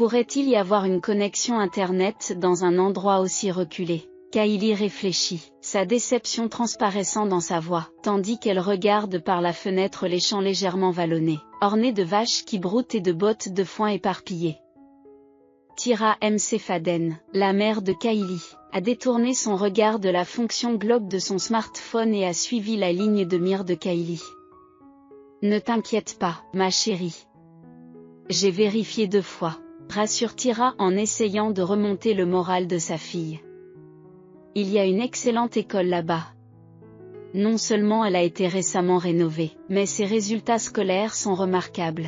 Pourrait-il y avoir une connexion Internet dans un endroit aussi reculé? Kylie réfléchit, sa déception transparaissant dans sa voix, tandis qu'elle regarde par la fenêtre les champs légèrement vallonnés, ornés de vaches qui broutent et de bottes de foin éparpillées. Tyra Mcfadden, la mère de Kylie, a détourné son regard de la fonction globe de son smartphone et a suivi la ligne de mire de Kylie. Ne t'inquiète pas, ma chérie. J'ai vérifié 2 fois, rassure Tyra en essayant de remonter le moral de sa fille. Il y a une excellente école là-bas. Non seulement elle a été récemment rénovée, mais ses résultats scolaires sont remarquables.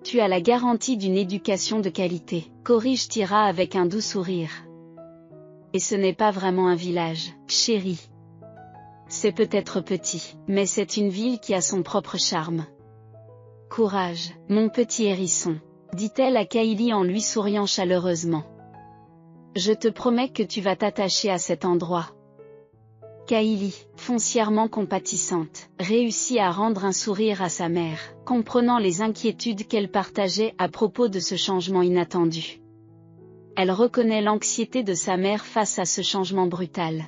Tu as la garantie d'une éducation de qualité, corrige Tyra avec un doux sourire. Et ce n'est pas vraiment un village, chérie. C'est peut-être petit, mais c'est une ville qui a son propre charme. Courage, mon petit hérisson, dit-elle à Kylie en lui souriant chaleureusement. Je te promets que tu vas t'attacher à cet endroit. Kylie, foncièrement compatissante, réussit à rendre un sourire à sa mère, comprenant les inquiétudes qu'elle partageait à propos de ce changement inattendu. Elle reconnaît l'anxiété de sa mère face à ce changement brutal.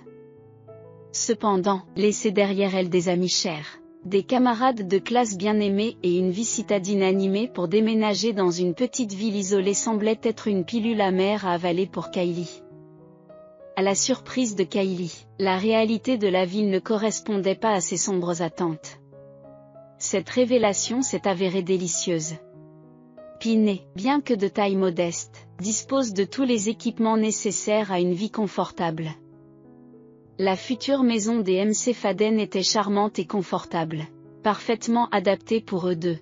Cependant, laisser derrière elle des amis chers, des camarades de classe bien-aimés et une vie citadine animée pour déménager dans une petite ville isolée semblait être une pilule amère à avaler pour Kylie. À la surprise de Kylie, la réalité de la ville ne correspondait pas à ses sombres attentes. Cette révélation s'est avérée délicieuse. Pinet, bien que de taille modeste, dispose de tous les équipements nécessaires à une vie confortable. La future maison des Mcfadden était charmante et confortable, parfaitement adaptée pour eux deux.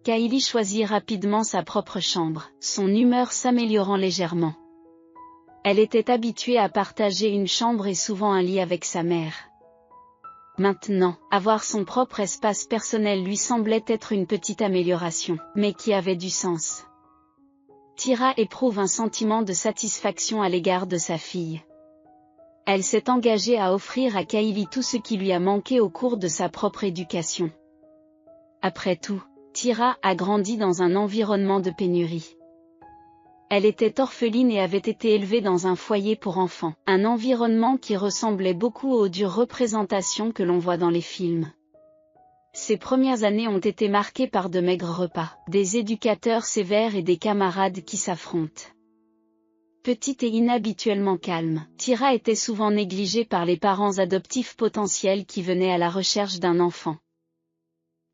Kylie choisit rapidement sa propre chambre, son humeur s'améliorant légèrement. Elle était habituée à partager une chambre et souvent un lit avec sa mère. Maintenant, avoir son propre espace personnel lui semblait être une petite amélioration, mais qui avait du sens. Tyra éprouve un sentiment de satisfaction à l'égard de sa fille. Elle s'est engagée à offrir à Kylie tout ce qui lui a manqué au cours de sa propre éducation. Après tout, Tyra a grandi dans un environnement de pénurie. Elle était orpheline et avait été élevée dans un foyer pour enfants, un environnement qui ressemblait beaucoup aux dures représentations que l'on voit dans les films. Ses premières années ont été marquées par de maigres repas, des éducateurs sévères et des camarades qui s'affrontent. Petite et inhabituellement calme, Tyra était souvent négligée par les parents adoptifs potentiels qui venaient à la recherche d'un enfant.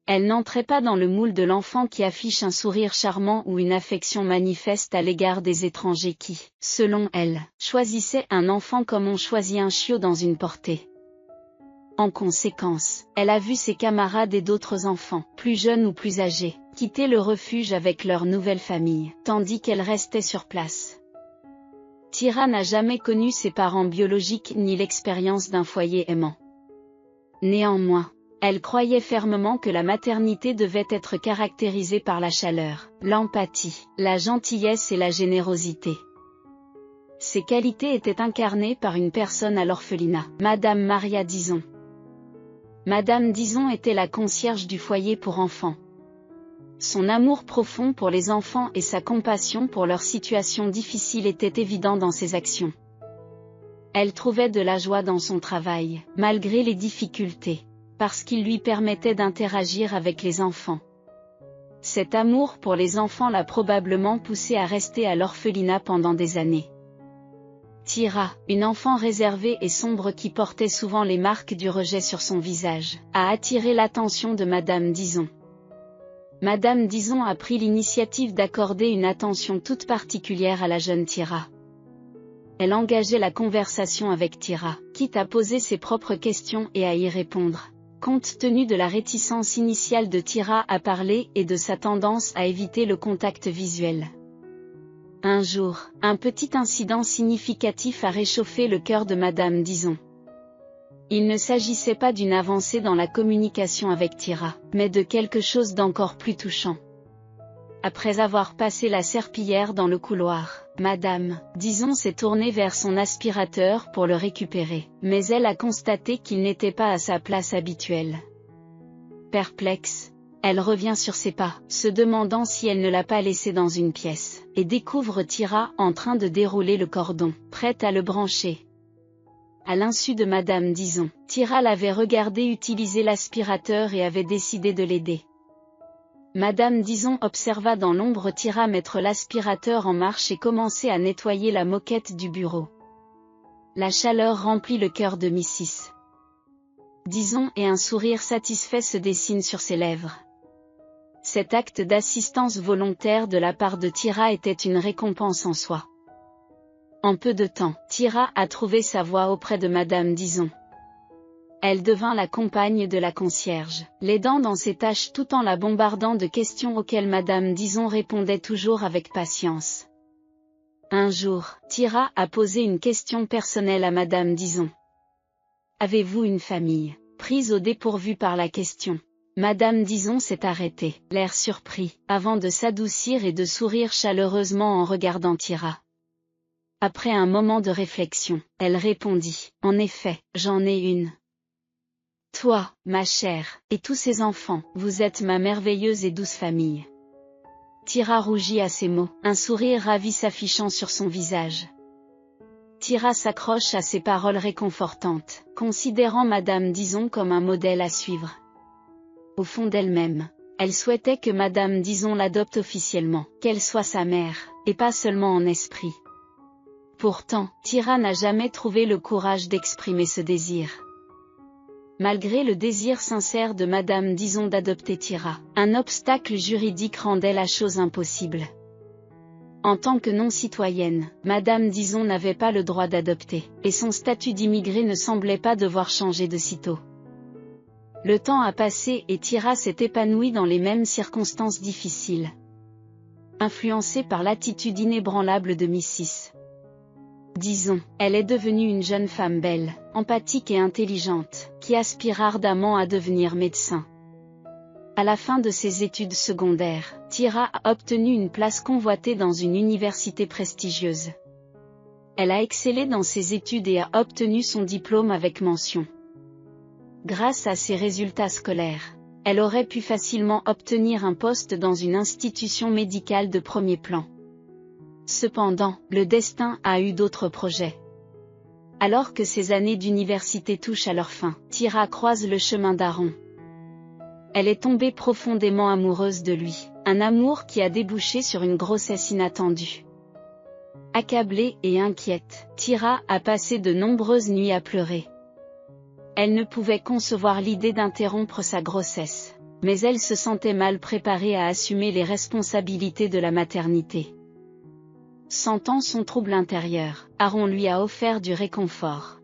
Elle n'entrait pas dans le moule de l'enfant qui affiche un sourire charmant ou une affection manifeste à l'égard des étrangers qui, selon elle, choisissaient un enfant comme on choisit un chiot dans une portée. En conséquence, elle a vu ses camarades et d'autres enfants, plus jeunes ou plus âgés, quitter le refuge avec leur nouvelle famille, tandis qu'elle restait sur place. Tyra n'a jamais connu ses parents biologiques ni l'expérience d'un foyer aimant. Néanmoins, elle croyait fermement que la maternité devait être caractérisée par la chaleur, l'empathie, la gentillesse et la générosité. Ces qualités étaient incarnées par une personne à l'orphelinat, Madame Maria Dizon. Madame Dizon était la concierge du foyer pour enfants. Son amour profond pour les enfants et sa compassion pour leur situation difficile étaient évidents dans ses actions. Elle trouvait de la joie dans son travail, malgré les difficultés, parce qu'il lui permettait d'interagir avec les enfants. Cet amour pour les enfants l'a probablement poussée à rester à l'orphelinat pendant des années. Tyra, une enfant réservée et sombre qui portait souvent les marques du rejet sur son visage, a attiré l'attention de Madame Dizon. Madame Dizon a pris l'initiative d'accorder une attention toute particulière à la jeune Tyra. Elle engageait la conversation avec Tyra, quitte à poser ses propres questions et à y répondre, compte tenu de la réticence initiale de Tyra à parler et de sa tendance à éviter le contact visuel. Un jour, un petit incident significatif a réchauffé le cœur de Madame Dizon. Il ne s'agissait pas d'une avancée dans la communication avec Tyra, mais de quelque chose d'encore plus touchant. Après avoir passé la serpillière dans le couloir, Madame Dizon s'est tournée vers son aspirateur pour le récupérer, mais elle a constaté qu'il n'était pas à sa place habituelle. Perplexe, Elle revient sur ses pas, se demandant si elle ne l'a pas laissé dans une pièce, et découvre Tira en train de dérouler le cordon, prête à le brancher. À l'insu de Madame Dizon, Tira l'avait regardé utiliser l'aspirateur et avait décidé de l'aider. Madame Dizon observa dans l'ombre Tira mettre l'aspirateur en marche et commencer à nettoyer la moquette du bureau. La chaleur remplit le cœur de Mrs. Dizon et un sourire satisfait se dessine sur ses lèvres. Cet acte d'assistance volontaire de la part de Tira était une récompense en soi. En peu de temps, Tira a trouvé sa voie auprès de Madame Dizon. Elle devint la compagne de la concierge, l'aidant dans ses tâches tout en la bombardant de questions auxquelles Madame Dizon répondait toujours avec patience. Un jour, Tira a posé une question personnelle à Madame Dizon. « Avez-vous une famille ?» Prise au dépourvu par la question, Madame Dizon s'est arrêtée, l'air surpris, avant de s'adoucir et de sourire chaleureusement en regardant Tira. Après un moment de réflexion, elle répondit, « En effet, j'en ai une. Toi, ma chère, et tous ces enfants, vous êtes ma merveilleuse et douce famille. » Tira rougit à ces mots, un sourire ravi s'affichant sur son visage. Tira s'accroche à ces paroles réconfortantes, considérant Madame Dizon comme un modèle à suivre. Au fond d'elle-même, elle souhaitait que Madame Dizon l'adopte officiellement, qu'elle soit sa mère, et pas seulement en esprit. Pourtant, Tira n'a jamais trouvé le courage d'exprimer ce désir. Malgré le désir sincère de Madame Dizon d'adopter Tira, un obstacle juridique rendait la chose impossible. En tant que non-citoyenne, Madame Dizon n'avait pas le droit d'adopter, et son statut d'immigré ne semblait pas devoir changer de sitôt. Le temps a passé et Tira s'est épanouie dans les mêmes circonstances difficiles. Influencée par l'attitude inébranlable de Mrs. Dizon, elle est devenue une jeune femme belle, empathique et intelligente, qui aspire ardemment à devenir médecin. À la fin de ses études secondaires, Tira a obtenu une place convoitée dans une université prestigieuse. Elle a excellé dans ses études et a obtenu son diplôme avec mention. Grâce à ses résultats scolaires, elle aurait pu facilement obtenir un poste dans une institution médicale de premier plan. Cependant, le destin a eu d'autres projets. Alors que ses années d'université touchent à leur fin, Tira croise le chemin d'Aaron. Elle est tombée profondément amoureuse de lui, un amour qui a débouché sur une grossesse inattendue. Accablée et inquiète, Tira a passé de nombreuses nuits à pleurer. Elle ne pouvait concevoir l'idée d'interrompre sa grossesse, mais elle se sentait mal préparée à assumer les responsabilités de la maternité. Sentant son trouble intérieur, Aaron lui a offert du réconfort.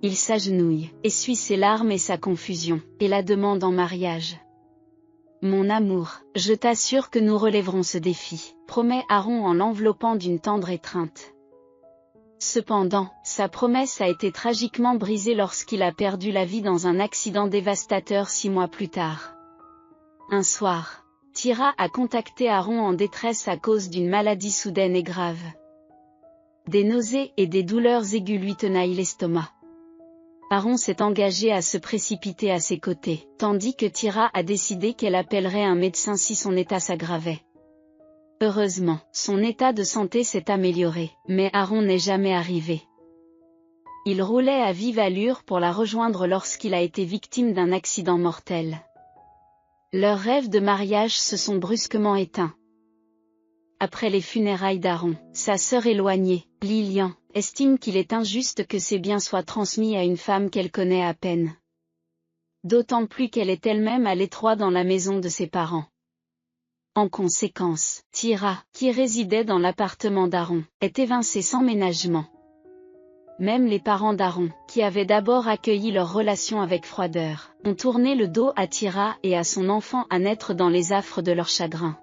Il s'agenouille, essuie ses larmes et sa confusion, et la demande en mariage. « Mon amour, je t'assure que nous relèverons ce défi », promet Aaron en l'enveloppant d'une tendre étreinte. Cependant, sa promesse a été tragiquement brisée lorsqu'il a perdu la vie dans un accident dévastateur 6 mois plus tard. Un soir, Tira a contacté Aaron en détresse à cause d'une maladie soudaine et grave. Des nausées et des douleurs aiguës lui tenaillent l'estomac. Aaron s'est engagé à se précipiter à ses côtés, tandis que Tira a décidé qu'elle appellerait un médecin si son état s'aggravait. Heureusement, son état de santé s'est amélioré, mais Aaron n'est jamais arrivé. Il roulait à vive allure pour la rejoindre lorsqu'il a été victime d'un accident mortel. Leurs rêves de mariage se sont brusquement éteints. Après les funérailles d'Aaron, sa sœur éloignée, Lilian, estime qu'il est injuste que ses biens soient transmis à une femme qu'elle connaît à peine. D'autant plus qu'elle est elle-même à l'étroit dans la maison de ses parents. En conséquence, Tira, qui résidait dans l'appartement d'Aaron, est évincée sans ménagement. Même les parents d'Aaron, qui avaient d'abord accueilli leur relation avec froideur, ont tourné le dos à Tira et à son enfant à naître dans les affres de leur chagrin.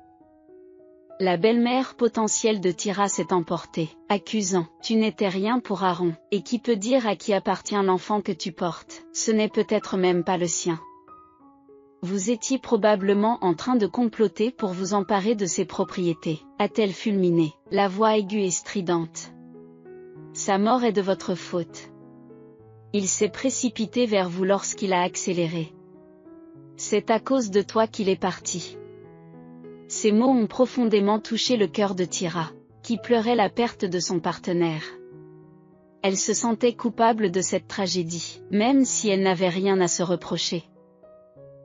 La belle-mère potentielle de Tira s'est emportée, accusant « Tu n'étais rien pour Aaron, et qui peut dire à qui appartient l'enfant que tu portes, ce n'est peut-être même pas le sien. Vous étiez probablement en train de comploter pour vous emparer de ses propriétés », a-t-elle fulminé, la voix aiguë et stridente. Sa mort est de votre faute. Il s'est précipité vers vous lorsqu'il a accéléré. C'est à cause de toi qu'il est parti. » Ces mots ont profondément touché le cœur de Tira, qui pleurait la perte de son partenaire. Elle se sentait coupable de cette tragédie, même si elle n'avait rien à se reprocher.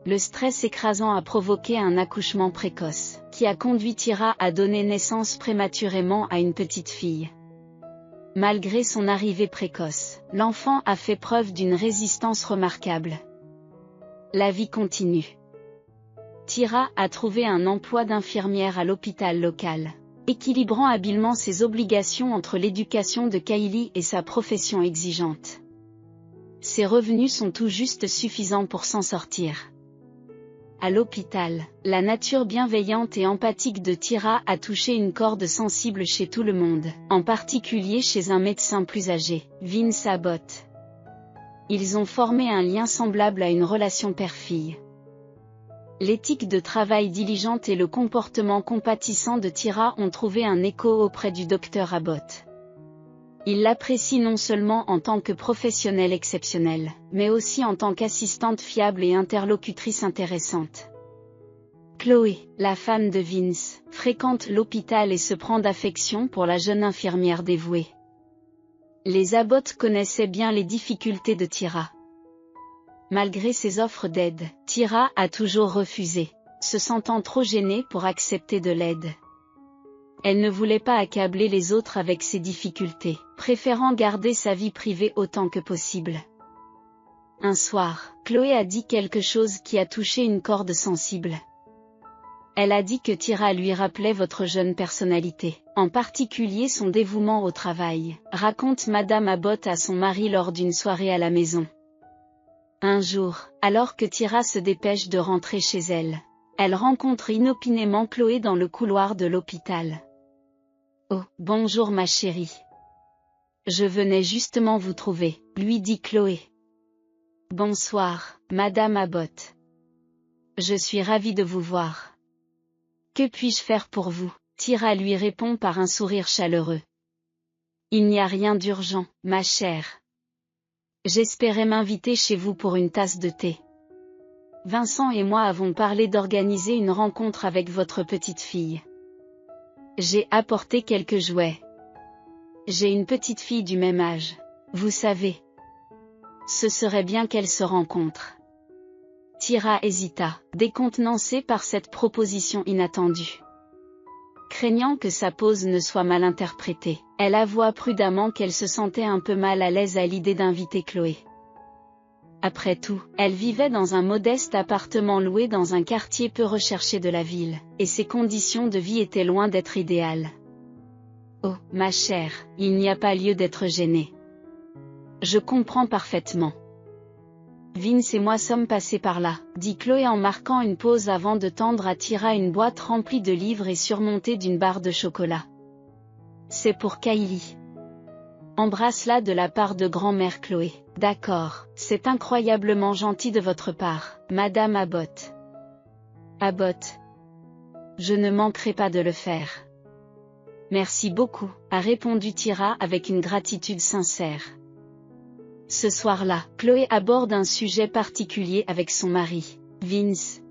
Le stress écrasant a provoqué un accouchement précoce, qui a conduit Tira à donner naissance prématurément à une petite fille. Malgré son arrivée précoce, l'enfant a fait preuve d'une résistance remarquable. La vie continue. Tira a trouvé un emploi d'infirmière à l'hôpital local, équilibrant habilement ses obligations entre l'éducation de Kylie et sa profession exigeante. Ses revenus sont tout juste suffisants pour s'en sortir. À l'hôpital, la nature bienveillante et empathique de Tira a touché une corde sensible chez tout le monde, en particulier chez un médecin plus âgé, Vince Abbott. Ils ont formé un lien semblable à une relation père-fille. L'éthique de travail diligente et le comportement compatissant de Tira ont trouvé un écho auprès du docteur Abbott. Il l'apprécie non seulement en tant que professionnelle exceptionnelle, mais aussi en tant qu'assistante fiable et interlocutrice intéressante. Chloé, la femme de Vince, fréquente l'hôpital et se prend d'affection pour la jeune infirmière dévouée. Les Abbott connaissaient bien les difficultés de Tira. Malgré ses offres d'aide, Tira a toujours refusé, se sentant trop gênée pour accepter de l'aide. Elle ne voulait pas accabler les autres avec ses difficultés, préférant garder sa vie privée autant que possible. Un soir, Chloé a dit quelque chose qui a touché une corde sensible. Elle a dit que Tira lui rappelait votre jeune personnalité, en particulier son dévouement au travail, raconte Madame Abbott à son mari lors d'une soirée à la maison. Un jour, alors que Tira se dépêche de rentrer chez elle, elle rencontre inopinément Chloé dans le couloir de l'hôpital. « Oh, bonjour ma chérie. Je venais justement vous trouver, » lui dit Chloé. « Bonsoir, Madame Abbott. Je suis ravie de vous voir. Que puis-je faire pour vous ?» Tira lui répond par un sourire chaleureux. « Il n'y a rien d'urgent, ma chère. J'espérais m'inviter chez vous pour une tasse de thé. Vincent et moi avons parlé d'organiser une rencontre avec votre petite fille. J'ai apporté quelques jouets. J'ai une petite fille du même âge, vous savez. Ce serait bien qu'elle se rencontre. » Tira hésita, décontenancée par cette proposition inattendue. Craignant que sa pose ne soit mal interprétée, elle avoua prudemment qu'elle se sentait un peu mal à l'aise à l'idée d'inviter Chloé. Après tout, elle vivait dans un modeste appartement loué dans un quartier peu recherché de la ville, et ses conditions de vie étaient loin d'être idéales. « Oh, ma chère, il n'y a pas lieu d'être gênée. Je comprends parfaitement. Vince et moi sommes passés par là, » dit Chloé en marquant une pause avant de tendre à Tira une boîte remplie de livres et surmontée d'une barre de chocolat. « C'est pour Kylie. Embrasse-la de la part de grand-mère Chloé. »« D'accord, c'est incroyablement gentil de votre part, Madame Abbott. »« Abbott. Je ne manquerai pas de le faire. »« Merci beaucoup, » a répondu Tira avec une gratitude sincère. Ce soir-là, Chloé aborde un sujet particulier avec son mari, Vince.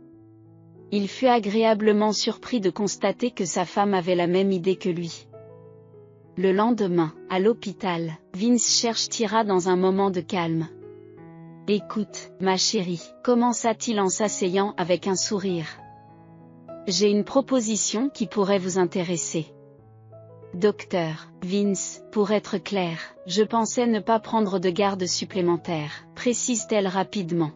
Il fut agréablement surpris de constater que sa femme avait la même idée que lui. Le lendemain, à l'hôpital, Vince cherche Tira dans un moment de calme. « Écoute, ma chérie, » commença-t-il en s'asseyant avec un sourire. « J'ai une proposition qui pourrait vous intéresser. » Docteur Vince, pour être clair, je pensais ne pas prendre de garde supplémentaire, précise-t-elle rapidement.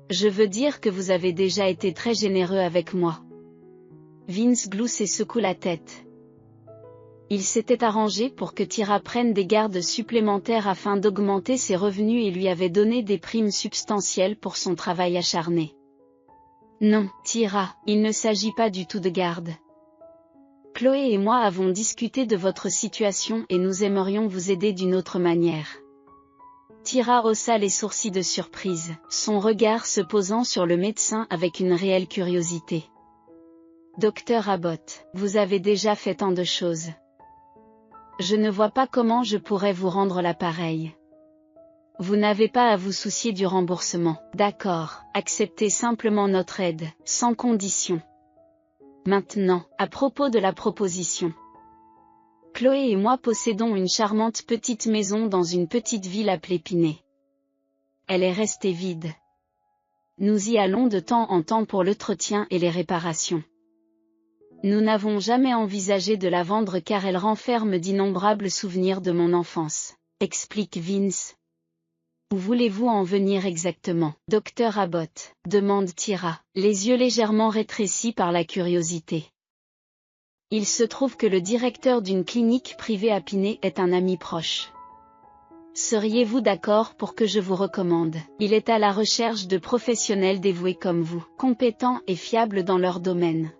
Je veux dire que vous avez déjà été très généreux avec moi. Vince glousse et secoue la tête. Il s'était arrangé pour que Tira prenne des gardes supplémentaires afin d'augmenter ses revenus et lui avait donné des primes substantielles pour son travail acharné. Non, Tira, il ne s'agit pas du tout de garde. Chloé et moi avons discuté de votre situation et nous aimerions vous aider d'une autre manière. Tira haussa les sourcils de surprise, son regard se posant sur le médecin avec une réelle curiosité. Docteur Abbott, vous avez déjà fait tant de choses. Je ne vois pas comment je pourrais vous rendre l'appareil. Vous n'avez pas à vous soucier du remboursement. D'accord, acceptez simplement notre aide, sans condition. Maintenant, à propos de la proposition. Chloé et moi possédons une charmante petite maison dans une petite ville appelée Pinet. Elle est restée vide. Nous y allons de temps en temps pour l'entretien et les réparations. Nous n'avons jamais envisagé de la vendre car elle renferme d'innombrables souvenirs de mon enfance, explique Vince. Où voulez-vous en venir exactement, Dr Abbott, demande Tyra, les yeux légèrement rétrécis par la curiosité. Il se trouve que le directeur d'une clinique privée à Pinet est un ami proche. Seriez-vous d'accord pour que je vous recommande? Il est à la recherche de professionnels dévoués comme vous, compétents et fiables dans leur domaine.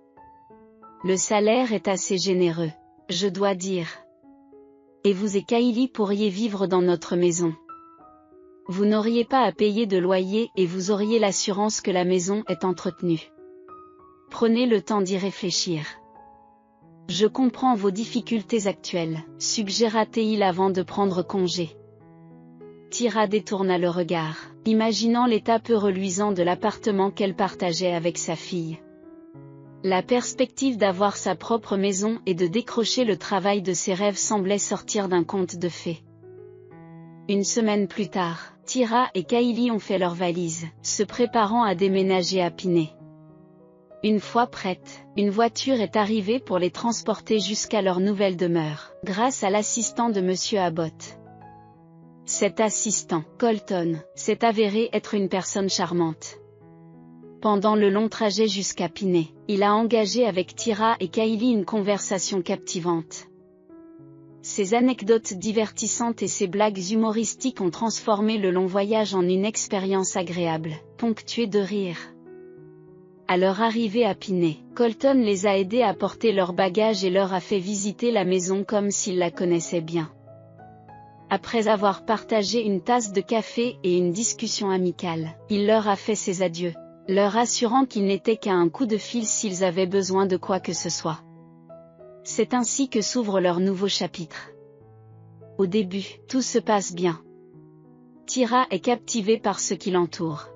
Le salaire est assez généreux, je dois dire. Et vous et Kylie pourriez vivre dans notre maison. Vous n'auriez pas à payer de loyer et vous auriez l'assurance que la maison est entretenue. Prenez le temps d'y réfléchir. Je comprends vos difficultés actuelles, suggéra-t-il avant de prendre congé. Tyra détourna le regard, imaginant l'état peu reluisant de l'appartement qu'elle partageait avec sa fille. La perspective d'avoir sa propre maison et de décrocher le travail de ses rêves semblait sortir d'un conte de fées. Une semaine plus tard, Tyra et Kylie ont fait leurs valises, se préparant à déménager à Pinet. Une fois prête, une voiture est arrivée pour les transporter jusqu'à leur nouvelle demeure, grâce à l'assistant de Monsieur Abbott. Cet assistant, Colton, s'est avéré être une personne charmante. Pendant le long trajet jusqu'à Pinet, il a engagé avec Tyra et Kylie une conversation captivante. Ses anecdotes divertissantes et ses blagues humoristiques ont transformé le long voyage en une expérience agréable, ponctuée de rires. À leur arrivée à Pinet, Colton les a aidés à porter leurs bagages et leur a fait visiter la maison comme s'ils la connaissaient bien. Après avoir partagé une tasse de café et une discussion amicale, il leur a fait ses adieux, leur assurant qu'il n'était qu'à un coup de fil s'ils avaient besoin de quoi que ce soit. C'est ainsi que s'ouvre leur nouveau chapitre. Au début, tout se passe bien. Tyra est captivée par ce qui l'entoure.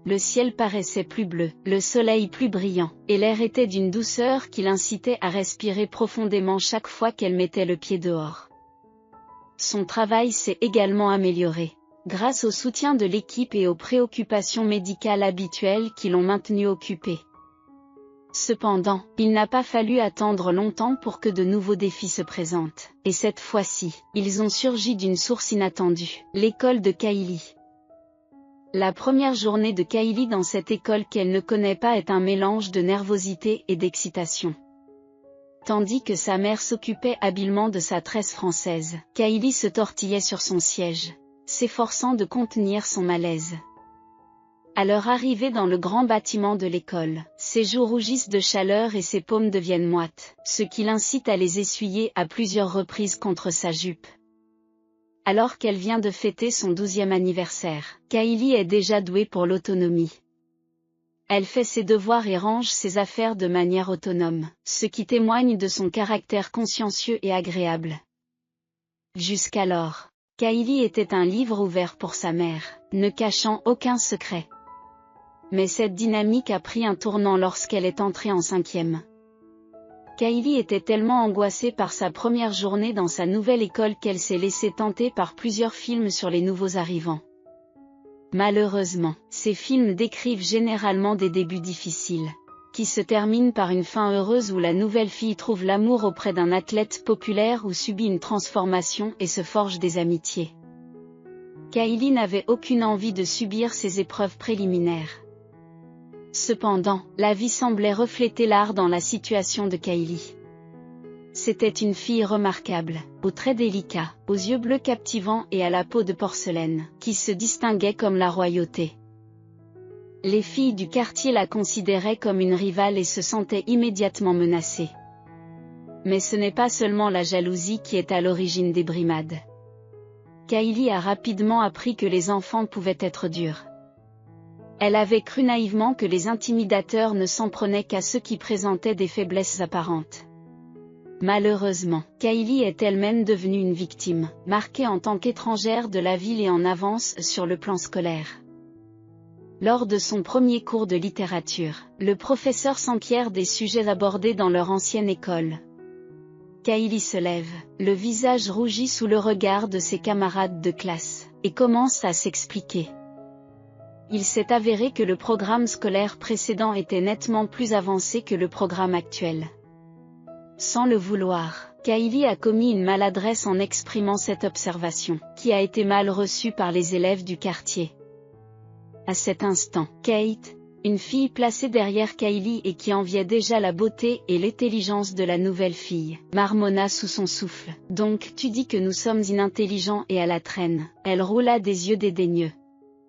Le ciel paraissait plus bleu, le soleil plus brillant, et l'air était d'une douceur qui l'incitait à respirer profondément chaque fois qu'elle mettait le pied dehors. Son travail s'est également amélioré, grâce au soutien de l'équipe et aux préoccupations médicales habituelles qui l'ont maintenue occupée. Cependant, il n'a pas fallu attendre longtemps pour que de nouveaux défis se présentent, et cette fois-ci, ils ont surgi d'une source inattendue, l'école de Kylie. La première journée de Kylie dans cette école qu'elle ne connaît pas est un mélange de nervosité et d'excitation. Tandis que sa mère s'occupait habilement de sa tresse française, Kylie se tortillait sur son siège, s'efforçant de contenir son malaise. À leur arrivée dans le grand bâtiment de l'école, ses joues rougissent de chaleur et ses paumes deviennent moites, ce qui l'incite à les essuyer à plusieurs reprises contre sa jupe. Alors qu'elle vient de fêter son 12e anniversaire, Kylie est déjà douée pour l'autonomie. Elle fait ses devoirs et range ses affaires de manière autonome, ce qui témoigne de son caractère consciencieux et agréable. Jusqu'alors, Kylie était un livre ouvert pour sa mère, ne cachant aucun secret. Mais cette dynamique a pris un tournant lorsqu'elle est entrée en 5e. Kylie était tellement angoissée par sa première journée dans sa nouvelle école qu'elle s'est laissée tenter par plusieurs films sur les nouveaux arrivants. Malheureusement, ces films décrivent généralement des débuts difficiles, qui se terminent par une fin heureuse où la nouvelle fille trouve l'amour auprès d'un athlète populaire ou subit une transformation et se forge des amitiés. Kylie n'avait aucune envie de subir ces épreuves préliminaires. Cependant, la vie semblait refléter l'art dans la situation de Kylie. C'était une fille remarquable, aux traits délicats, aux yeux bleus captivants et à la peau de porcelaine, qui se distinguait comme la royauté. Les filles du quartier la considéraient comme une rivale et se sentaient immédiatement menacées. Mais ce n'est pas seulement la jalousie qui est à l'origine des brimades. Kylie a rapidement appris que les enfants pouvaient être durs. Elle avait cru naïvement que les intimidateurs ne s'en prenaient qu'à ceux qui présentaient des faiblesses apparentes. Malheureusement, Kylie est elle-même devenue une victime, marquée en tant qu'étrangère de la ville et en avance sur le plan scolaire. Lors de son premier cours de littérature, le professeur s'enquiert des sujets abordés dans leur ancienne école. Kylie se lève, le visage rougi sous le regard de ses camarades de classe, et commence à s'expliquer. Il s'est avéré que le programme scolaire précédent était nettement plus avancé que le programme actuel. Sans le vouloir, Kylie a commis une maladresse en exprimant cette observation, qui a été mal reçue par les élèves du quartier. À cet instant, Kate, une fille placée derrière Kylie et qui enviait déjà la beauté et l'intelligence de la nouvelle fille, marmonna sous son souffle. « Donc tu dis que nous sommes inintelligents et à la traîne ?» Elle roula des yeux dédaigneux.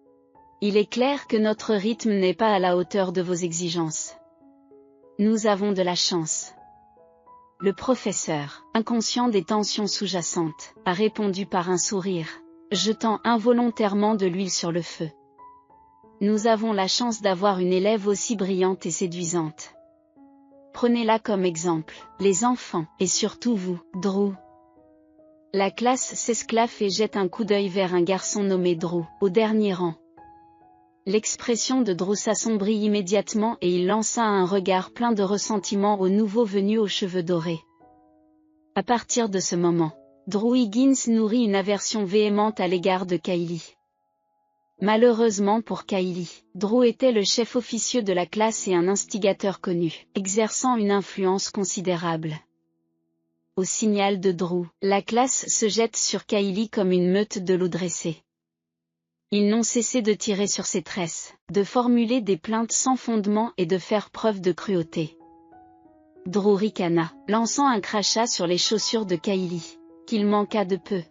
« Il est clair que notre rythme n'est pas à la hauteur de vos exigences. Nous avons de la chance. » Le professeur, inconscient des tensions sous-jacentes, a répondu par un sourire, jetant involontairement de l'huile sur le feu. Nous avons la chance d'avoir une élève aussi brillante et séduisante. Prenez-la comme exemple, les enfants, et surtout vous, Drew. La classe s'esclaffe et jette un coup d'œil vers un garçon nommé Drew, au dernier rang. L'expression de Drew s'assombrit immédiatement et il lança un regard plein de ressentiment au nouveau venu aux cheveux dorés. À partir de ce moment, Drew Higgins nourrit une aversion véhémente à l'égard de Kylie. Malheureusement pour Kylie, Drew était le chef officieux de la classe et un instigateur connu, exerçant une influence considérable. Au signal de Drew, la classe se jette sur Kylie comme une meute de loups dressés. Ils n'ont cessé de tirer sur ses tresses, de formuler des plaintes sans fondement et de faire preuve de cruauté. Drew ricana, lançant un crachat sur les chaussures de Kylie, qu'il manqua de peu.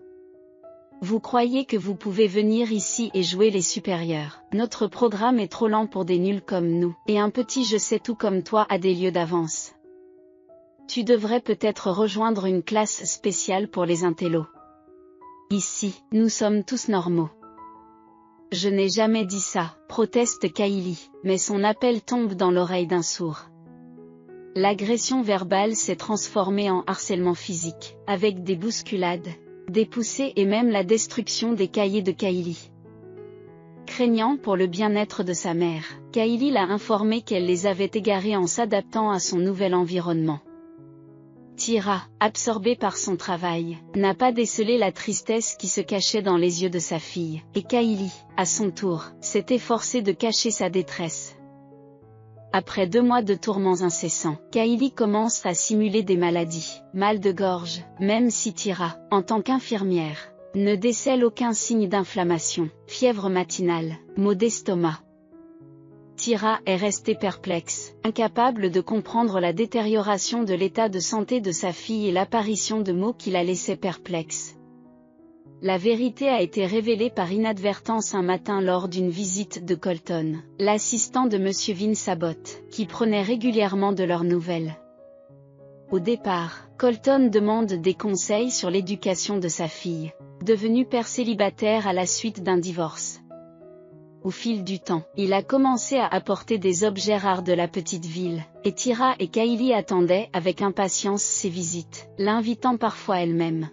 « Vous croyez que vous pouvez venir ici et jouer les supérieurs? Notre programme est trop lent pour des nuls comme nous, et un petit je sais tout comme toi a des lieux d'avance. Tu devrais peut-être rejoindre une classe spéciale pour les intellos. Ici, nous sommes tous normaux. » Je n'ai jamais dit ça, proteste Kylie, mais son appel tombe dans l'oreille d'un sourd. L'agression verbale s'est transformée en harcèlement physique, avec des bousculades, des poussées et même la destruction des cahiers de Kylie. Craignant pour le bien-être de sa mère, Kylie l'a informé qu'elle les avait égarés en s'adaptant à son nouvel environnement. Tira, absorbée par son travail, n'a pas décelé la tristesse qui se cachait dans les yeux de sa fille, et Kylie, à son tour, s'est efforcée de cacher sa détresse. Après 2 mois de tourments incessants, Kylie commence à simuler des maladies, mal de gorge, même si Tira, en tant qu'infirmière, ne décèle aucun signe d'inflammation, fièvre matinale, maux d'estomac. Tira est restée perplexe, incapable de comprendre la détérioration de l'état de santé de sa fille et l'apparition de mots qui la laissaient perplexe. La vérité a été révélée par inadvertance un matin lors d'une visite de Colton, l'assistant de Monsieur Vince Abbott, qui prenait régulièrement de leurs nouvelles. Au départ, Colton demande des conseils sur l'éducation de sa fille, devenue père célibataire à la suite d'un divorce. Au fil du temps, il a commencé à apporter des objets rares de la petite ville, et Tira et Kylie attendaient avec impatience ses visites, l'invitant parfois elle-même.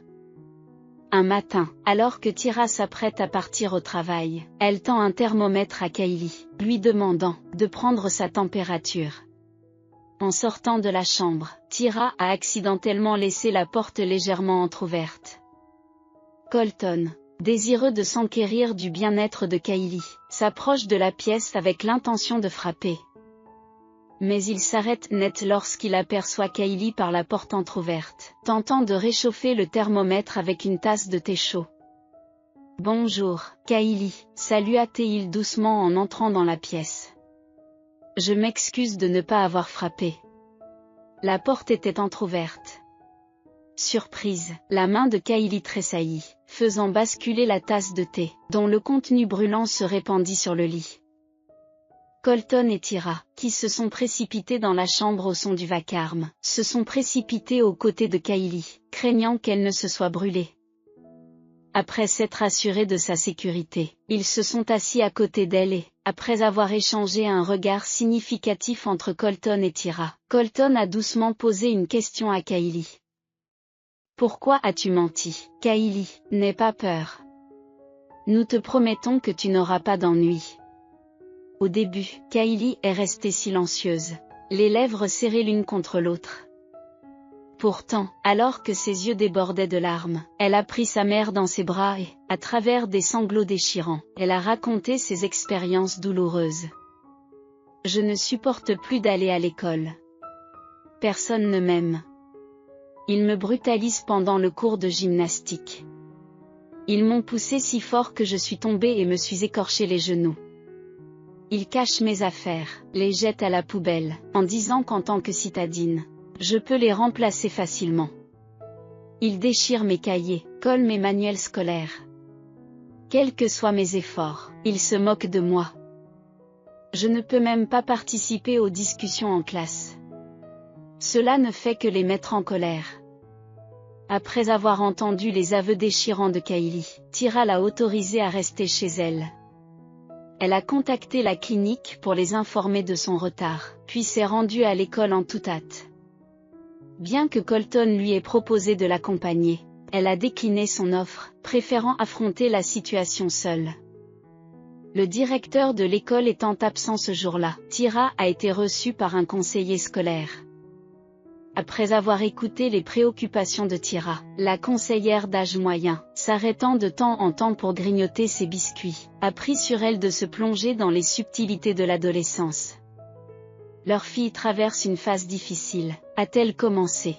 Un matin, alors que Tira s'apprête à partir au travail, elle tend un thermomètre à Kylie, lui demandant de prendre sa température. En sortant de la chambre, Tira a accidentellement laissé la porte légèrement entr'ouverte. Colton, désireux de s'enquérir du bien-être de Kylie, s'approche de la pièce avec l'intention de frapper. Mais il s'arrête net lorsqu'il aperçoit Kylie par la porte entr'ouverte, tentant de réchauffer le thermomètre avec une tasse de thé chaud. « Bonjour, Kylie » salua-t-il doucement en entrant dans la pièce. « Je m'excuse de ne pas avoir frappé. » La porte était entr'ouverte. Surprise, la main de Kylie tressaillit, faisant basculer la tasse de thé, dont le contenu brûlant se répandit sur le lit. Colton et Tira, qui se sont précipités dans la chambre au son du vacarme, se sont précipités aux côtés de Kylie, craignant qu'elle ne se soit brûlée. Après s'être assurés de sa sécurité, ils se sont assis à côté d'elle et, après avoir échangé un regard significatif entre Colton et Tira, Colton a doucement posé une question à Kylie. Pourquoi as-tu menti? Kylie, n'aie pas peur. Nous te promettons que tu n'auras pas d'ennui. Au début, Kylie est restée silencieuse, les lèvres serrées l'une contre l'autre. Pourtant, alors que ses yeux débordaient de larmes, elle a pris sa mère dans ses bras et, à travers des sanglots déchirants, elle a raconté ses expériences douloureuses. Je ne supporte plus d'aller à l'école. Personne ne m'aime. Ils me brutalisent pendant le cours de gymnastique. Ils m'ont poussé si fort que je suis tombée et me suis écorché les genoux. Ils cachent mes affaires, les jettent à la poubelle, en disant qu'en tant que citadine, je peux les remplacer facilement. Ils déchirent mes cahiers, collent mes manuels scolaires. Quels que soient mes efforts, ils se moquent de moi. Je ne peux même pas participer aux discussions en classe. Cela ne fait que les mettre en colère. Après avoir entendu les aveux déchirants de Kylie, Tyra l'a autorisée à rester chez elle. Elle a contacté la clinique pour les informer de son retard, puis s'est rendue à l'école en toute hâte. Bien que Colton lui ait proposé de l'accompagner, elle a décliné son offre, préférant affronter la situation seule. Le directeur de l'école étant absent ce jour-là, Tyra a été reçue par un conseiller scolaire. Après avoir écouté les préoccupations de Tyra, la conseillère d'âge moyen, s'arrêtant de temps en temps pour grignoter ses biscuits, a pris sur elle de se plonger dans les subtilités de l'adolescence. Leur fille traverse une phase difficile, a-t-elle commencé?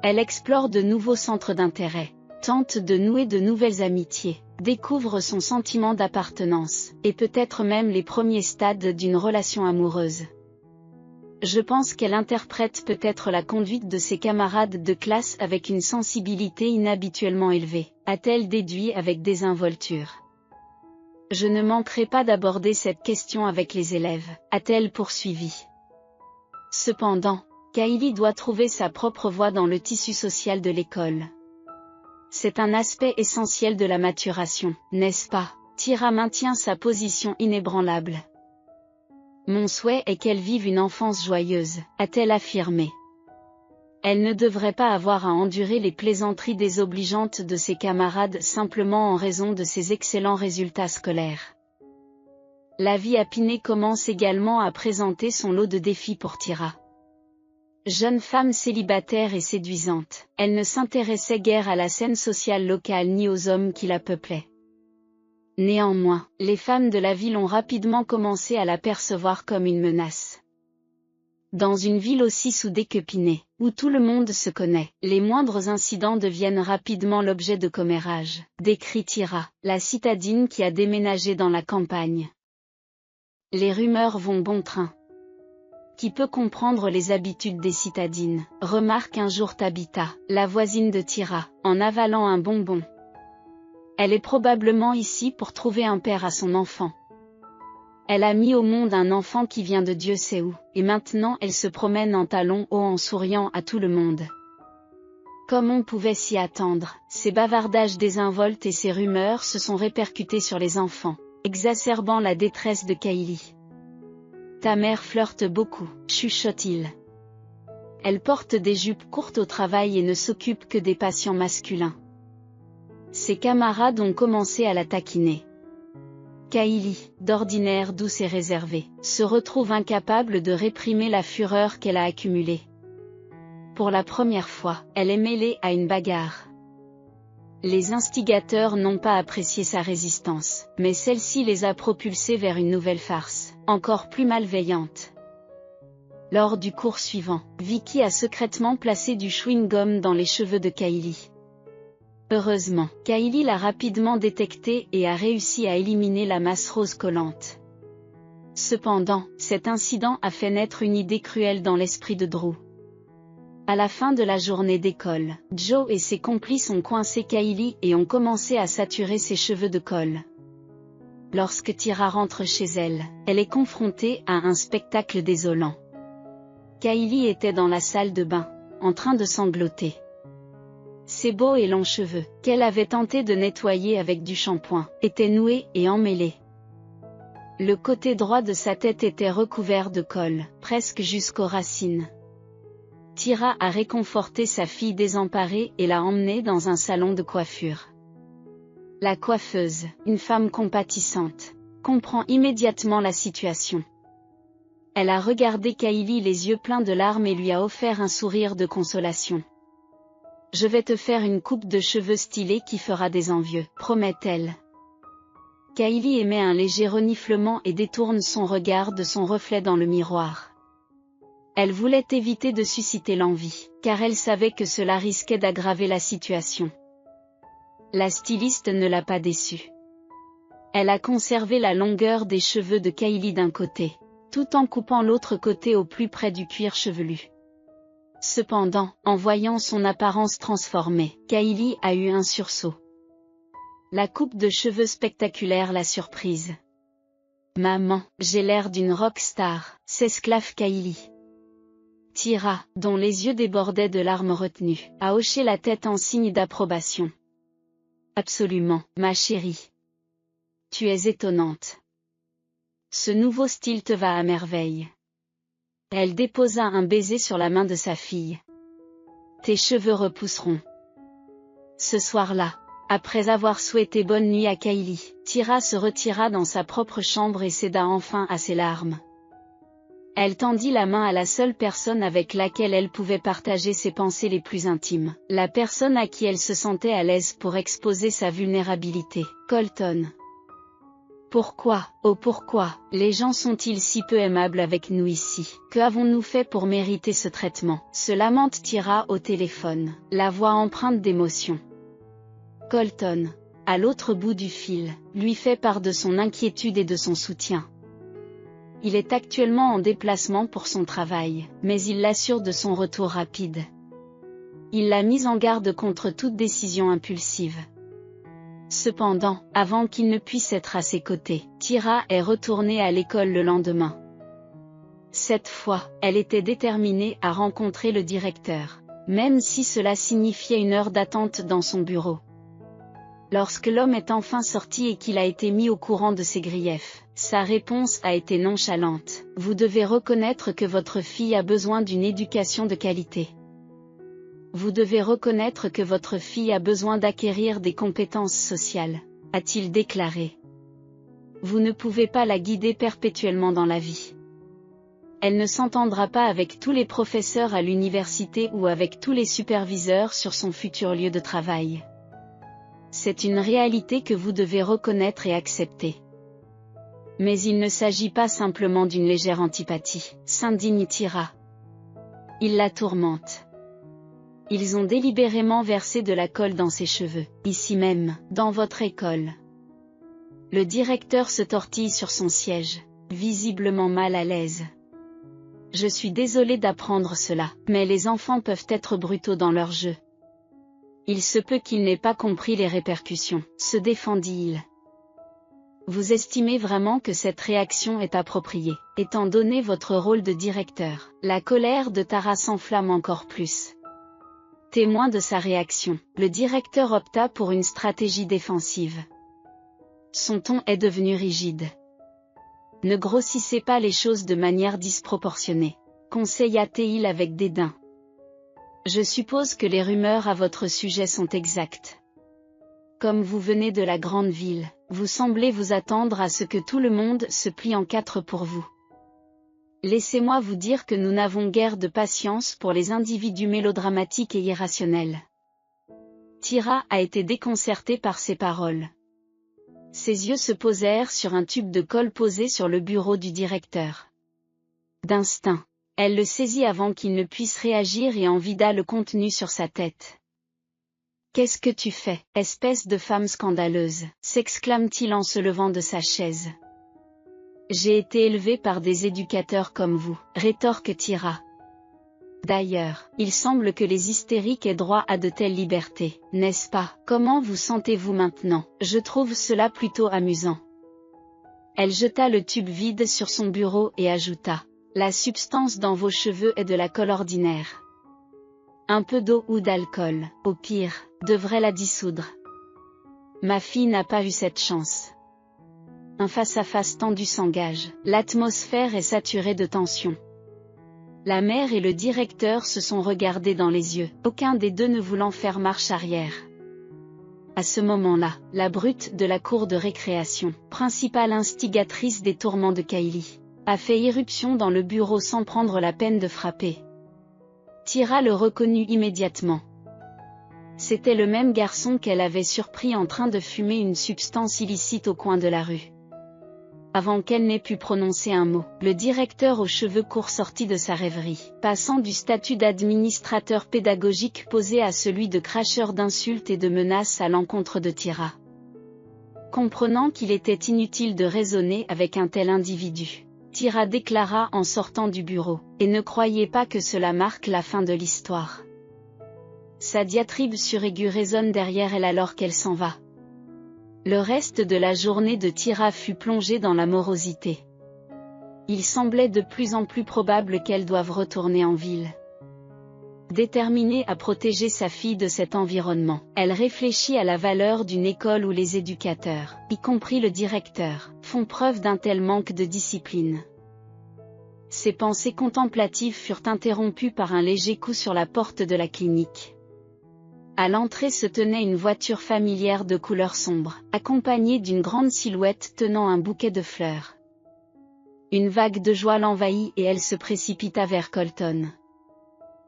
Elle explore de nouveaux centres d'intérêt, tente de nouer de nouvelles amitiés, découvre son sentiment d'appartenance, et peut-être même les premiers stades d'une relation amoureuse. Je pense qu'elle interprète peut-être la conduite de ses camarades de classe avec une sensibilité inhabituellement élevée, a-t-elle déduit avec désinvolture. Je ne manquerai pas d'aborder cette question avec les élèves, a-t-elle poursuivi. Cependant, Kylie doit trouver sa propre voie dans le tissu social de l'école. C'est un aspect essentiel de la maturation, n'est-ce pas? Tyra maintient sa position inébranlable. Mon souhait est qu'elle vive une enfance joyeuse, a-t-elle affirmé. Elle ne devrait pas avoir à endurer les plaisanteries désobligeantes de ses camarades simplement en raison de ses excellents résultats scolaires. La vie à Piney commence également à présenter son lot de défis pour Tyra. Jeune femme célibataire et séduisante, elle ne s'intéressait guère à la scène sociale locale ni aux hommes qui la peuplaient. Néanmoins, les femmes de la ville ont rapidement commencé à la percevoir comme une menace. Dans une ville aussi soudée que Piney, où tout le monde se connaît, les moindres incidents deviennent rapidement l'objet de commérages, décrit Tyra, la citadine qui a déménagé dans la campagne. Les rumeurs vont bon train. Qui peut comprendre les habitudes des citadines, remarque un jour Tabitha, la voisine de Tyra, en avalant un bonbon. Elle est probablement ici pour trouver un père à son enfant. Elle a mis au monde un enfant qui vient de Dieu sait où, et maintenant elle se promène en talons hauts en souriant à tout le monde. Comme on pouvait s'y attendre, ces bavardages désinvoltes et ces rumeurs se sont répercutés sur les enfants, exacerbant la détresse de Kylie. Ta mère flirte beaucoup, chuchote-t-il. Elle porte des jupes courtes au travail et ne s'occupe que des patients masculins. Ses camarades ont commencé à la taquiner. Kylie, d'ordinaire douce et réservée, se retrouve incapable de réprimer la fureur qu'elle a accumulée. Pour la première fois, elle est mêlée à une bagarre. Les instigateurs n'ont pas apprécié sa résistance, mais celle-ci les a propulsés vers une nouvelle farce, encore plus malveillante. Lors du cours suivant, Vicky a secrètement placé du chewing-gum dans les cheveux de Kylie. Heureusement, Kylie l'a rapidement détecté et a réussi à éliminer la masse rose collante. Cependant, cet incident a fait naître une idée cruelle dans l'esprit de Drew. À la fin de la journée d'école, Joe et ses complices ont coincé Kylie et ont commencé à saturer ses cheveux de colle. Lorsque Tyra rentre chez elle, elle est confrontée à un spectacle désolant. Kylie était dans la salle de bain, en train de sangloter. Ses beaux et longs cheveux, qu'elle avait tenté de nettoyer avec du shampoing, étaient noués et emmêlés. Le côté droit de sa tête était recouvert de colle, presque jusqu'aux racines. Tira a réconforté sa fille désemparée et l'a emmenée dans un salon de coiffure. La coiffeuse, une femme compatissante, comprend immédiatement la situation. Elle a regardé Kylie les yeux pleins de larmes et lui a offert un sourire de consolation. « Je vais te faire une coupe de cheveux stylée qui fera des envieux, promet-elle. » Kylie émet un léger reniflement et détourne son regard de son reflet dans le miroir. Elle voulait éviter de susciter l'envie, car elle savait que cela risquait d'aggraver la situation. La styliste ne l'a pas déçue. Elle a conservé la longueur des cheveux de Kylie d'un côté, tout en coupant l'autre côté au plus près du cuir chevelu. Cependant, en voyant son apparence transformée, Kylie a eu un sursaut. La coupe de cheveux spectaculaire l'a surprise. « Maman, j'ai l'air d'une rockstar », s'esclaffe Kylie. Tira, dont les yeux débordaient de larmes retenues, a hoché la tête en signe d'approbation. « Absolument, ma chérie. Tu es étonnante. Ce nouveau style te va à merveille. » Elle déposa un baiser sur la main de sa fille. « Tes cheveux repousseront. » Ce soir-là, après avoir souhaité bonne nuit à Kylie, Tira se retira dans sa propre chambre et céda enfin à ses larmes. Elle tendit la main à la seule personne avec laquelle elle pouvait partager ses pensées les plus intimes, la personne à qui elle se sentait à l'aise pour exposer sa vulnérabilité, Colton. Pourquoi, oh pourquoi, les gens sont-ils si peu aimables avec nous ici? Que avons-nous fait pour mériter ce traitement? Se lamente Tira au téléphone, la voix empreinte d'émotion. Colton, à l'autre bout du fil, lui fait part de son inquiétude et de son soutien. Il est actuellement en déplacement pour son travail, mais il l'assure de son retour rapide. Il l'a mise en garde contre toute décision impulsive. Cependant, avant qu'il ne puisse être à ses côtés, Tira est retournée à l'école le lendemain. Cette fois, elle était déterminée à rencontrer le directeur, même si cela signifiait une heure d'attente dans son bureau. Lorsque l'homme est enfin sorti et qu'il a été mis au courant de ses griefs, sa réponse a été nonchalante. « Vous devez reconnaître que votre fille a besoin d'une éducation de qualité. Vous devez reconnaître que votre fille a besoin d'acquérir des compétences sociales, » a-t-il déclaré. Vous ne pouvez pas la guider perpétuellement dans la vie. Elle ne s'entendra pas avec tous les professeurs à l'université ou avec tous les superviseurs sur son futur lieu de travail. C'est une réalité que vous devez reconnaître et accepter. Mais il ne s'agit pas simplement d'une légère antipathie, s'indigne Tira. Il la tourmente. Ils ont délibérément versé de la colle dans ses cheveux, ici même, dans votre école. Le directeur se tortille sur son siège, visiblement mal à l'aise. Je suis désolé d'apprendre cela, mais les enfants peuvent être brutaux dans leur jeu. Il se peut qu'il n'ait pas compris les répercussions, se défendit-il. Vous estimez vraiment que cette réaction est appropriée, étant donné votre rôle de directeur? La colère de Tara s'enflamme encore plus. Témoin de sa réaction, le directeur opta pour une stratégie défensive. Son ton est devenu rigide. Ne grossissez pas les choses de manière disproportionnée, conseilla-t-il avec dédain. Je suppose que les rumeurs à votre sujet sont exactes. Comme vous venez de la grande ville, vous semblez vous attendre à ce que tout le monde se plie en quatre pour vous. Laissez-moi vous dire que nous n'avons guère de patience pour les individus mélodramatiques et irrationnels. Tira a été déconcertée par ces paroles. Ses yeux se posèrent sur un tube de colle posé sur le bureau du directeur. D'instinct, elle le saisit avant qu'il ne puisse réagir et en vida le contenu sur sa tête. « Qu'est-ce que tu fais, espèce de femme scandaleuse » s'exclame-t-il en se levant de sa chaise. « J'ai été élevé par des éducateurs comme vous » rétorque Tira. D'ailleurs, il semble que les hystériques aient droit à de telles libertés, n'est-ce pas? Comment vous sentez-vous maintenant? Je trouve cela plutôt amusant. Elle jeta le tube vide sur son bureau et ajouta. La substance dans vos cheveux est de la colle ordinaire. Un peu d'eau ou d'alcool, au pire, devrait la dissoudre. Ma fille n'a pas eu cette chance. Un face-à-face tendu s'engage, l'atmosphère est saturée de tension. La mère et le directeur se sont regardés dans les yeux, aucun des deux ne voulant faire marche arrière. À ce moment-là, la brute de la cour de récréation, principale instigatrice des tourments de Kylie, a fait irruption dans le bureau sans prendre la peine de frapper. Tyra le reconnut immédiatement. C'était le même garçon qu'elle avait surpris en train de fumer une substance illicite au coin de la rue. Avant qu'elle n'ait pu prononcer un mot, le directeur aux cheveux courts sortit de sa rêverie, passant du statut d'administrateur pédagogique posé à celui de cracheur d'insultes et de menaces à l'encontre de Tyra. Comprenant qu'il était inutile de raisonner avec un tel individu, Tyra déclara en sortant du bureau, et ne croyez pas que cela marque la fin de l'histoire. Sa diatribe suraiguë résonne derrière elle alors qu'elle s'en va. Le reste de la journée de Tyra fut plongé dans la morosité. Il semblait de plus en plus probable qu'elle doive retourner en ville. Déterminée à protéger sa fille de cet environnement, elle réfléchit à la valeur d'une école où les éducateurs, y compris le directeur, font preuve d'un tel manque de discipline. Ses pensées contemplatives furent interrompues par un léger coup sur la porte de la clinique. À l'entrée se tenait une voiture familière de couleur sombre, accompagnée d'une grande silhouette tenant un bouquet de fleurs. Une vague de joie l'envahit et elle se précipita vers Colton.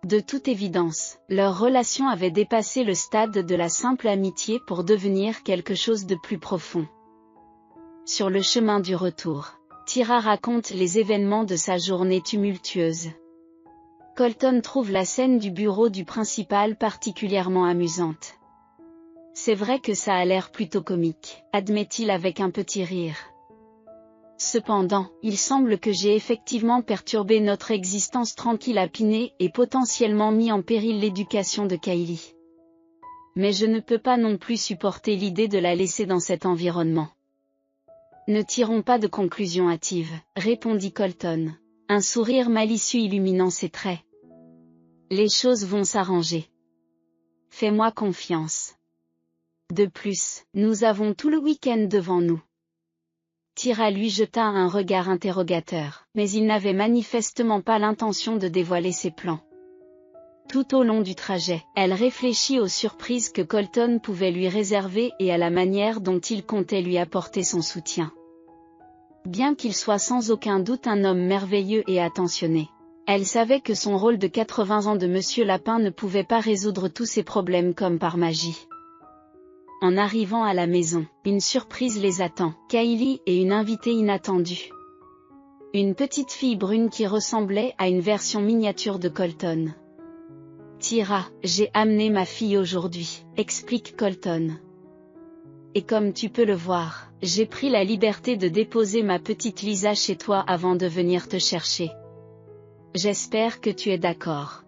De toute évidence, leur relation avait dépassé le stade de la simple amitié pour devenir quelque chose de plus profond. Sur le chemin du retour, Tyra raconte les événements de sa journée tumultueuse. Colton trouve la scène du bureau du principal particulièrement amusante. C'est vrai que ça a l'air plutôt comique, admet-il avec un petit rire. Cependant, il semble que j'ai effectivement perturbé notre existence tranquille à Piney et potentiellement mis en péril l'éducation de Kylie. Mais je ne peux pas non plus supporter l'idée de la laisser dans cet environnement. Ne tirons pas de conclusions hâtives, répondit Colton, un sourire malicieux illuminant ses traits. Les choses vont s'arranger. Fais-moi confiance. De plus, nous avons tout le week-end devant nous. Tyra lui jeta un regard interrogateur, mais il n'avait manifestement pas l'intention de dévoiler ses plans. Tout au long du trajet, elle réfléchit aux surprises que Colton pouvait lui réserver et à la manière dont il comptait lui apporter son soutien. Bien qu'il soit sans aucun doute un homme merveilleux et attentionné, elle savait que son rôle de 80 ans de Monsieur Lapin ne pouvait pas résoudre tous ses problèmes comme par magie. En arrivant à la maison, une surprise les attend, Kylie et une invitée inattendue. Une petite fille brune qui ressemblait à une version miniature de Colton. Tyra, j'ai amené ma fille aujourd'hui, explique Colton. Et comme tu peux le voir, j'ai pris la liberté de déposer ma petite Lisa chez toi avant de venir te chercher. J'espère que tu es d'accord.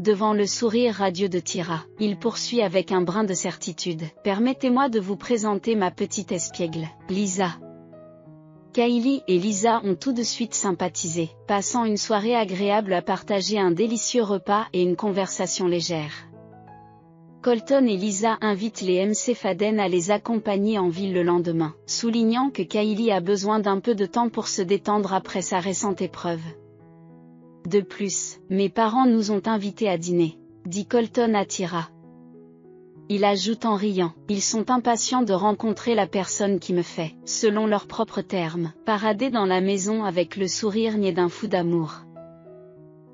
Devant le sourire radieux de Tyra, il poursuit avec un brin de certitude. Permettez-moi de vous présenter ma petite espiègle, Lisa. Kylie et Lisa ont tout de suite sympathisé, passant une soirée agréable à partager un délicieux repas et une conversation légère. Colton et Lisa invitent les MC Faden à les accompagner en ville le lendemain, soulignant que Kylie a besoin d'un peu de temps pour se détendre après sa récente épreuve. De plus, mes parents nous ont invités à dîner, dit Colton à Tyra. Il ajoute en riant, ils sont impatients de rencontrer la personne qui me fait, selon leurs propres termes, parader dans la maison avec le sourire niais d'un fou d'amour.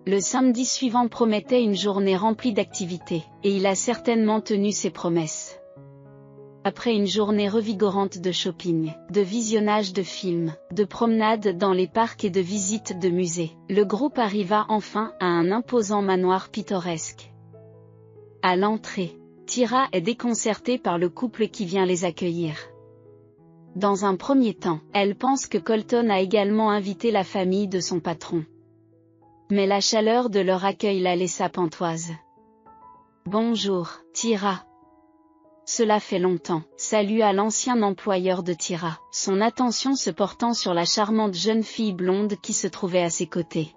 Le samedi suivant promettait une journée remplie d'activités, et il a certainement tenu ses promesses. Après une journée revigorante de shopping, de visionnage de films, de promenades dans les parcs et de visites de musées, le groupe arriva enfin à un imposant manoir pittoresque. À l'entrée, Tyra est déconcertée par le couple qui vient les accueillir. Dans un premier temps, elle pense que Colton a également invité la famille de son patron. Mais la chaleur de leur accueil la laissa pantoise. « Bonjour, Tyra. » Cela fait longtemps, salua l'ancien employeur de Tyra, son attention se portant sur la charmante jeune fille blonde qui se trouvait à ses côtés.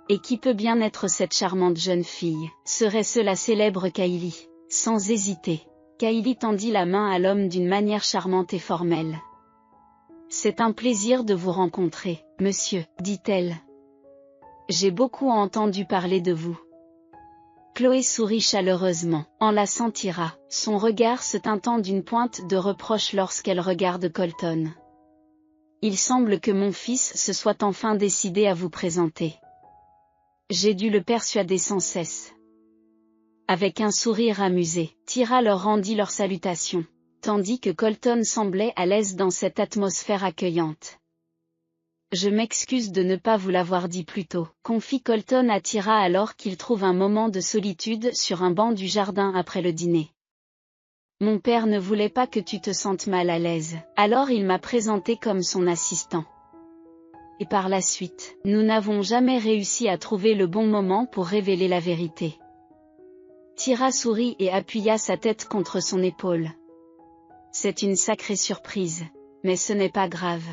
Et qui peut bien être cette charmante jeune fille? Serait-ce la célèbre Kylie? Sans hésiter, Kylie tendit la main à l'homme d'une manière charmante et formelle. « C'est un plaisir de vous rencontrer, monsieur, dit-elle. j'ai beaucoup entendu parler de vous. Chloé sourit chaleureusement, enlaçant Tyra, son regard se teintant d'une pointe de reproche lorsqu'elle regarde Colton. Il semble que mon fils se soit enfin décidé à vous présenter. J'ai dû le persuader sans cesse. Avec un sourire amusé, Tyra leur rendit leurs salutations, tandis que Colton semblait à l'aise dans cette atmosphère accueillante. Je m'excuse de ne pas vous l'avoir dit plus tôt, confie Colton à Tyra alors qu'il trouve un moment de solitude sur un banc du jardin après le dîner. Mon père ne voulait pas que tu te sentes mal à l'aise, alors il m'a présenté comme son assistant. Et par la suite, nous n'avons jamais réussi à trouver le bon moment pour révéler la vérité. Tyra sourit et appuya sa tête contre son épaule. C'est une sacrée surprise, mais ce n'est pas grave.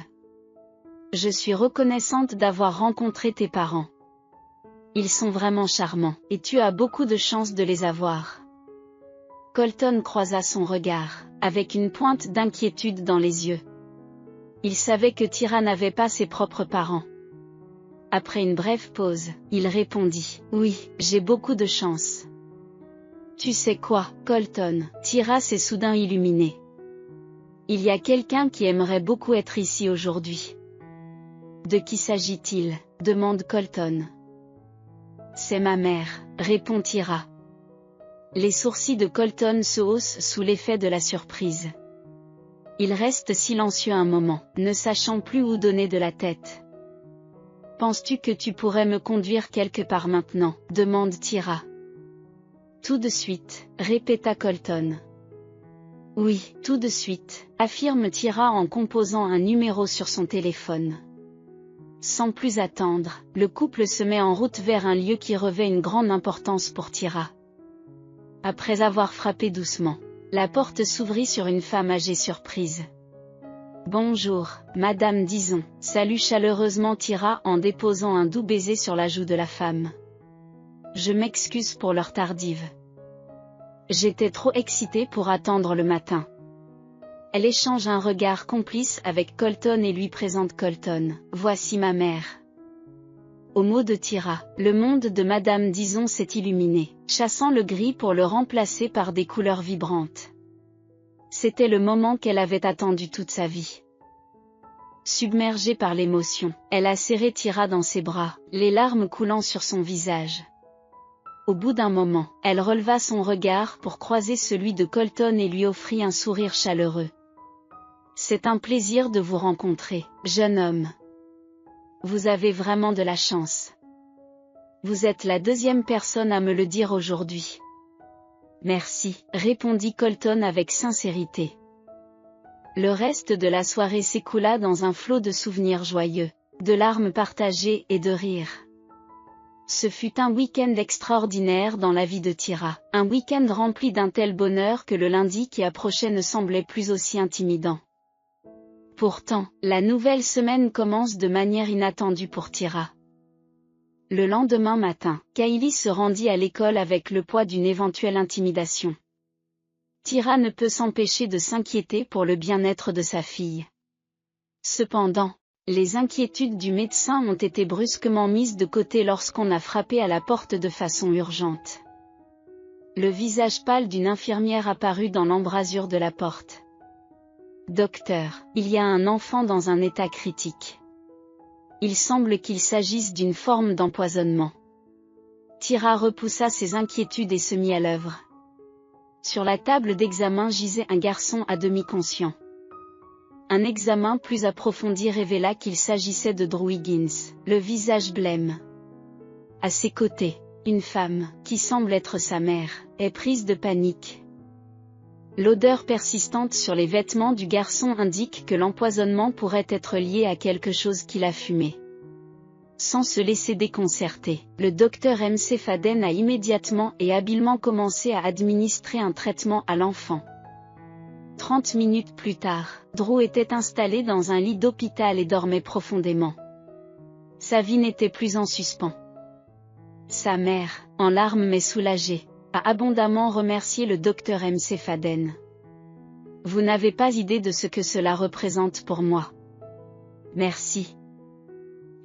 Je suis reconnaissante d'avoir rencontré tes parents. Ils sont vraiment charmants, et tu as beaucoup de chance de les avoir. Colton croisa son regard, avec une pointe d'inquiétude dans les yeux. Il savait que Tyra n'avait pas ses propres parents. Après une brève pause, il répondit, « Oui, j'ai beaucoup de chance. » Tu sais quoi, Colton, Tyra s'est soudain illuminée. Il y a quelqu'un qui aimerait beaucoup être ici aujourd'hui. De qui s'agit-il? Demande Colton. C'est ma mère, répond Tyra. Les sourcils de Colton se haussent sous l'effet de la surprise. Il reste silencieux un moment, ne sachant plus où donner de la tête. Penses-tu que tu pourrais me conduire quelque part maintenant? Demande Tyra. Tout de suite, répéta Colton. Oui, tout de suite, affirme Tyra en composant un numéro sur son téléphone. Sans plus attendre, le couple se met en route vers un lieu qui revêt une grande importance pour Tyra. Après avoir frappé doucement, la porte s'ouvrit sur une femme âgée surprise. Bonjour, Madame Dizon, salue chaleureusement Tyra en déposant un doux baiser sur la joue de la femme. Je m'excuse pour l'heure tardive. J'étais trop excitée pour attendre le matin. Elle échange un regard complice avec Colton et lui présente Colton. Voici ma mère. Au mot de Tyra, le monde de Madame Dizon s'est illuminé, chassant le gris pour le remplacer par des couleurs vibrantes. C'était le moment qu'elle avait attendu toute sa vie. Submergée par l'émotion, elle a serré Tyra dans ses bras, les larmes coulant sur son visage. Au bout d'un moment, elle releva son regard pour croiser celui de Colton et lui offrit un sourire chaleureux. C'est un plaisir de vous rencontrer, jeune homme. Vous avez vraiment de la chance. Vous êtes la deuxième personne à me le dire aujourd'hui. Merci, répondit Colton avec sincérité. Le reste de la soirée s'écoula dans un flot de souvenirs joyeux, de larmes partagées et de rires. Ce fut un week-end extraordinaire dans la vie de Tyra, un week-end rempli d'un tel bonheur que le lundi qui approchait ne semblait plus aussi intimidant. Pourtant, la nouvelle semaine commence de manière inattendue pour Tyra. Le lendemain matin, Kylie se rendit à l'école avec le poids d'une éventuelle intimidation. Tyra ne peut s'empêcher de s'inquiéter pour le bien-être de sa fille. Cependant, les inquiétudes du médecin ont été brusquement mises de côté lorsqu'on a frappé à la porte de façon urgente. Le visage pâle d'une infirmière apparut dans l'embrasure de la porte. « Docteur, il y a un enfant dans un état critique. Il semble qu'il s'agisse d'une forme d'empoisonnement. » Tyra repoussa ses inquiétudes et se mit à l'œuvre. Sur la table d'examen gisait un garçon à demi conscient. Un examen plus approfondi révéla qu'il s'agissait de Drew Higgins, le visage blême. À ses côtés, une femme, qui semble être sa mère, est prise de panique. L'odeur persistante sur les vêtements du garçon indique que l'empoisonnement pourrait être lié à quelque chose qu'il a fumé. Sans se laisser déconcerter, le docteur MC Faden a immédiatement et habilement commencé à administrer un traitement à l'enfant. 30 minutes plus tard, Drew était installé dans un lit d'hôpital et dormait profondément. Sa vie n'était plus en suspens. Sa mère, en larmes mais soulagée, a abondamment remercié le docteur MC Faden. « Vous n'avez pas idée de ce que cela représente pour moi. Merci. »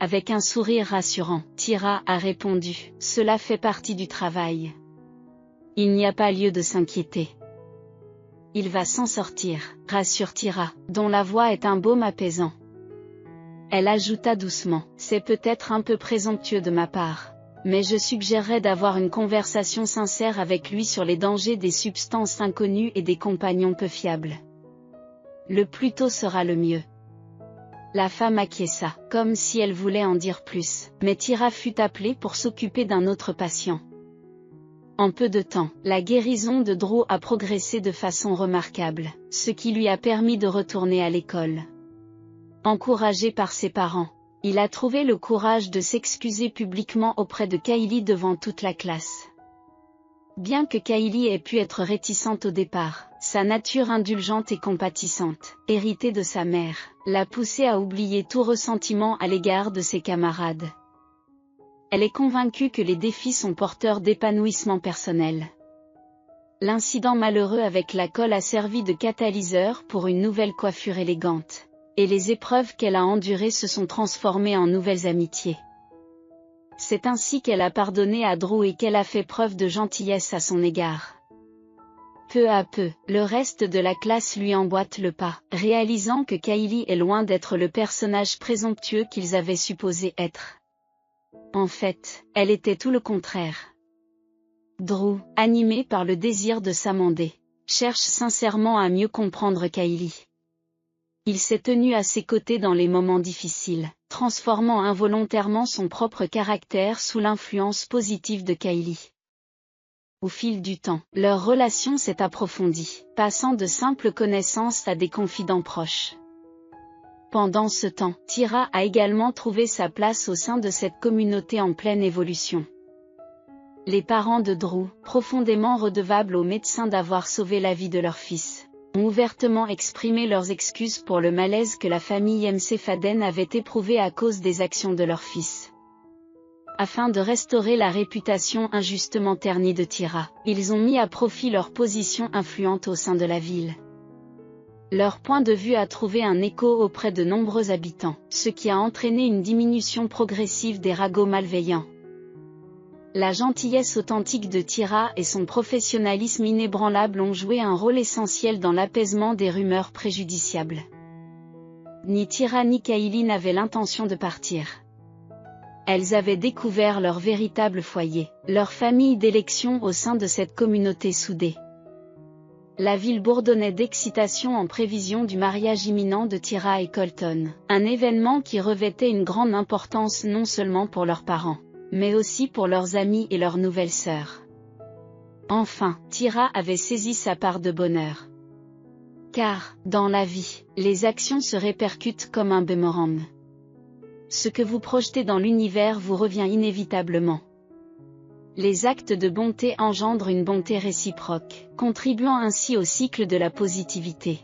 Avec un sourire rassurant, Tira a répondu, « Cela fait partie du travail. Il n'y a pas lieu de s'inquiéter. Il va s'en sortir, » rassure Tira, dont la voix est un baume apaisant. Elle ajouta doucement, « C'est peut-être un peu présomptueux de ma part, mais je suggérerais d'avoir une conversation sincère avec lui sur les dangers des substances inconnues et des compagnons peu fiables. Le plus tôt sera le mieux. » La femme acquiesça, comme si elle voulait en dire plus, mais Tira fut appelée pour s'occuper d'un autre patient. En peu de temps, la guérison de Drew a progressé de façon remarquable, ce qui lui a permis de retourner à l'école. Encouragé par ses parents, il a trouvé le courage de s'excuser publiquement auprès de Kylie devant toute la classe. Bien que Kylie ait pu être réticente au départ, sa nature indulgente et compatissante, héritée de sa mère, l'a poussée à oublier tout ressentiment à l'égard de ses camarades. Elle est convaincue que les défis sont porteurs d'épanouissement personnel. L'incident malheureux avec la colle a servi de catalyseur pour une nouvelle coiffure élégante, et les épreuves qu'elle a endurées se sont transformées en nouvelles amitiés. C'est ainsi qu'elle a pardonné à Drew et qu'elle a fait preuve de gentillesse à son égard. Peu à peu, le reste de la classe lui emboîte le pas, réalisant que Kylie est loin d'être le personnage présomptueux qu'ils avaient supposé être. En fait, elle était tout le contraire. Drew, animé par le désir de s'amender, cherche sincèrement à mieux comprendre Kylie. Il s'est tenu à ses côtés dans les moments difficiles, transformant involontairement son propre caractère sous l'influence positive de Kylie. Au fil du temps, leur relation s'est approfondie, passant de simples connaissances à des confidents proches. Pendant ce temps, Tira a également trouvé sa place au sein de cette communauté en pleine évolution. Les parents de Drew, profondément redevables aux médecins d'avoir sauvé la vie de leur fils, ont ouvertement exprimé leurs excuses pour le malaise que la famille McFadden avait éprouvé à cause des actions de leur fils. Afin de restaurer la réputation injustement ternie de Tira, ils ont mis à profit leur position influente au sein de la ville. Leur point de vue a trouvé un écho auprès de nombreux habitants, ce qui a entraîné une diminution progressive des ragots malveillants. La gentillesse authentique de Tira et son professionnalisme inébranlable ont joué un rôle essentiel dans l'apaisement des rumeurs préjudiciables. Ni Tira ni Kylie n'avaient l'intention de partir. Elles avaient découvert leur véritable foyer, leur famille d'élection au sein de cette communauté soudée. La ville bourdonnait d'excitation en prévision du mariage imminent de Tira et Colton, un événement qui revêtait une grande importance non seulement pour leurs parents, mais aussi pour leurs amis et leurs nouvelles sœurs. Enfin, Tira avait saisi sa part de bonheur. Car, dans la vie, les actions se répercutent comme un boomerang. Ce que vous projetez dans l'univers vous revient inévitablement. Les actes de bonté engendrent une bonté réciproque, contribuant ainsi au cycle de la positivité.